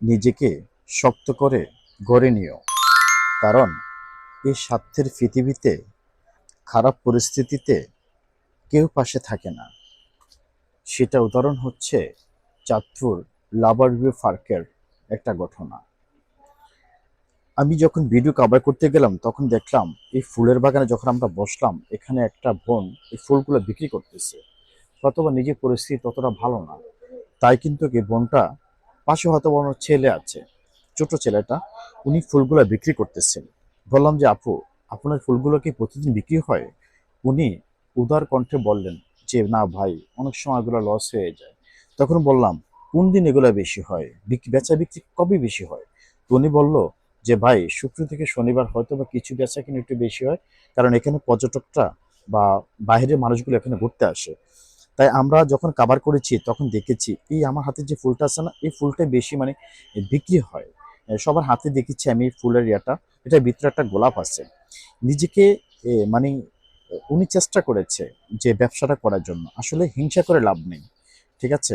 নিজেকে শক্ত করে গড়ে নিও, কারণ এই স্বার্থের পৃথিবীতে খারাপ পরিস্থিতিতে কেউ পাশে থাকে না। সেটা উদাহরণ হচ্ছে চাঁদপুর লাভার ভিউ পার্কের একটা ঘটনা। আমি যখন ভিডিও কভার করতে গেলাম তখন দেখলাম এই ফুলের বাগানে যখন আমরা বসলাম, এখানে একটা বোন এই ফুলগুলো বিক্রি করতেছে। হয়তোবা নিজের পরিস্থিতি ততটা ভালো না, তাই কিন্তু কি বোনটা পাশে হয়তো ওনার ছেলে আছে, ছোট ছেলেটা, উনি ফুলগুলো বিক্রি করতেছেন। বললাম যে আপু, আপনার ফুলগুলো কি প্রতিদিন বিক্রি হয়? উনি উদার কণ্ঠে বললেন যে না ভাই, অনেক সময় এগুলো লস হয়ে যায়। তখন বললাম কোন দিন এগুলো বেশি হয়, বেচা বিক্রি কবে বেশি হয়? তো উনি বলল যে ভাই, শুক্র থেকে শনিবার হয়তো বা কিছু বেচা কিনে একটু বেশি হয়, কারণ এখানে পর্যটকরা বা বাইরের মানুষগুলো এখানে ঘুরতে আসে। তাই আমরা যখন কাভার করেছি তখন দেখেছি এই আমার হাতে যে ফুলটা আছে না, এই ফুলটা বেশি মানে বিক্রি হয়। সবার হাতে দেখেছি আমি এই ফুলের ইয়াটা, এটার ভিতরে একটা গোলাপ আছে। নিজেকে মানে উনি চেষ্টা করেছে যে ব্যবসাটা করার জন্য, আসলে হিংসা করে লাভ নেই, ঠিক আছে?